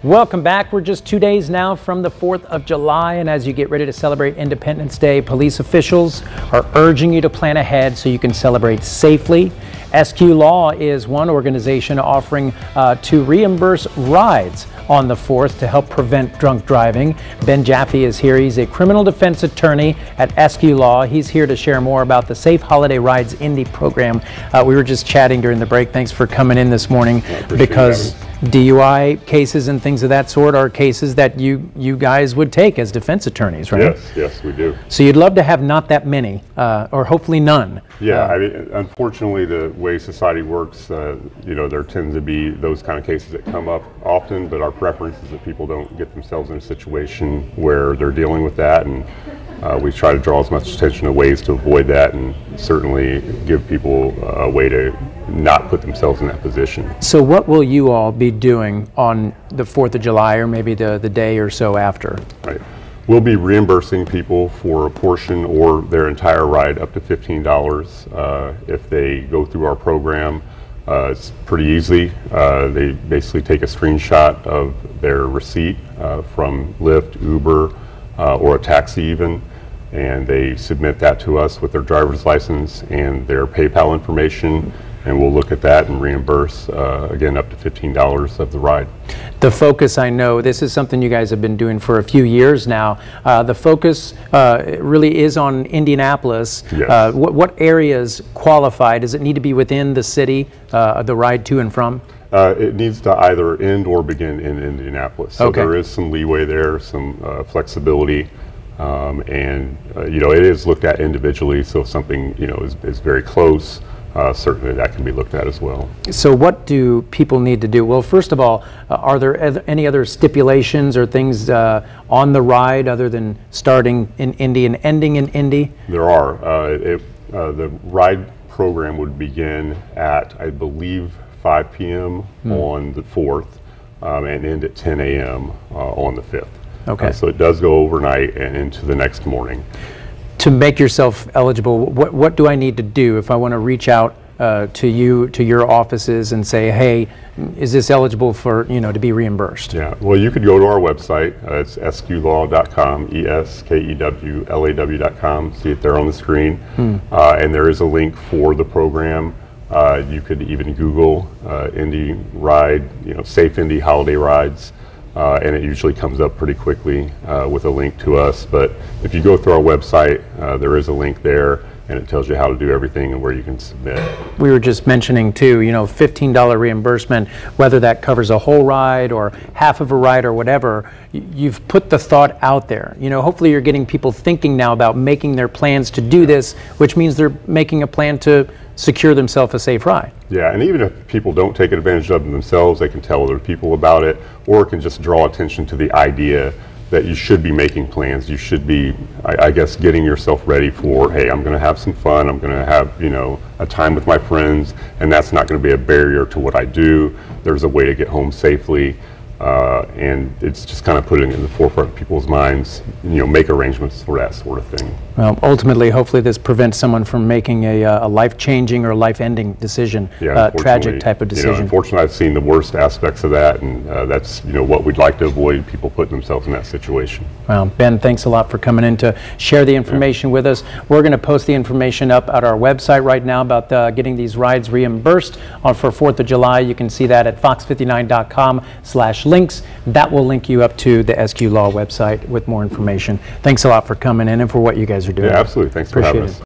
Welcome back. We're just 2 days now from the 4th of July, and as you get ready to celebrate Independence Day, police officials are urging you to plan ahead so you can celebrate safely. SQ Law is one organization offering to reimburse rides on the 4th to help prevent drunk driving. Ben Jaffe is here. He's a criminal defense attorney at SQ Law. He's here to share more about the Safe Holiday Rides Indy program. We were just chatting during the break. Thanks for coming in this morning, because DUI cases and things of that sort are cases that you guys would take as defense attorneys, right? Yes, we do. So you'd love to have not that many, or hopefully none. Yeah, I mean, unfortunately, the way society works, there tends to be those kind of cases that come up often, but our preference is that people don't get themselves in a situation where they're dealing with that, and we try to draw as much attention to ways to avoid that, and certainly give people a way to not put themselves in that position. So what will you all be doing on the 4th of July, or maybe the day or so after? Right. We'll be reimbursing people for a portion or their entire ride up to $15 if they go through our program. It's pretty easy. They basically take a screenshot of their receipt from Lyft, Uber, or a taxi even, and they submit that to us with their driver's license and their PayPal information, and we'll look at that and reimburse, again, up to $15 of the ride. The focus, I know, this is something you guys have been doing for a few years now. The focus really is on Indianapolis. Yes. What areas qualify? Does it need to be within the city, the ride to and from? It needs to either end or begin in Indianapolis. So Okay. there is some leeway there, some flexibility, and it is looked at individually. So if something is very close, certainly that can be looked at as well. So what do people need to do? Well, first of all, are there any other stipulations or things on the ride other than starting in Indy and ending in Indy? There are. The ride program would begin at, I believe, 5 p.m. on the 4th and end at 10 a.m. On the 5th. Okay. So it does go overnight and into the next morning. To make yourself eligible, what do I need to do if I want to reach out to your offices and say, hey, is this eligible for, to be reimbursed? Yeah, well, you could go to our website. It's sqlaw.com, ESKEWLAW.com. See it there on the screen. And there is a link for the program. You could even Google Indy Ride, Safe Indy Holiday Rides. And it usually comes up pretty quickly with a link to us. But if you go through our website, there is a link there, and it tells you how to do everything and where you can submit. We were just mentioning too, $15 reimbursement, whether that covers a whole ride or half of a ride or whatever. You've put the thought out there. Hopefully you're getting people thinking now about making their plans to do this, which means they're making a plan to secure themselves a safe ride. Yeah, and even if people don't take advantage of it themselves, they can tell other people about it, or it can just draw attention to the idea that you should be making plans. You should be, I guess, getting yourself ready for, hey, I'm going to have some fun. I'm going to have, a time with my friends, and that's not going to be a barrier to what I do. There's a way to get home safely. And it's just kind of putting it in the forefront of people's minds, make arrangements for that sort of thing. Well, ultimately, hopefully this prevents someone from making a life-changing or life-ending decision, tragic type of decision. Unfortunately, I've seen the worst aspects of that, and that's what we'd like to avoid, people putting themselves in that situation. Well, Ben, thanks a lot for coming in to share the information with us. We're going to post the information up at our website right now about getting these rides reimbursed for 4th of July. You can see that at fox59.com/links. That will link you up to the SQ Law website with more information. Thanks a lot for coming in and for what you guys are doing. Yeah, absolutely. Thanks for having us.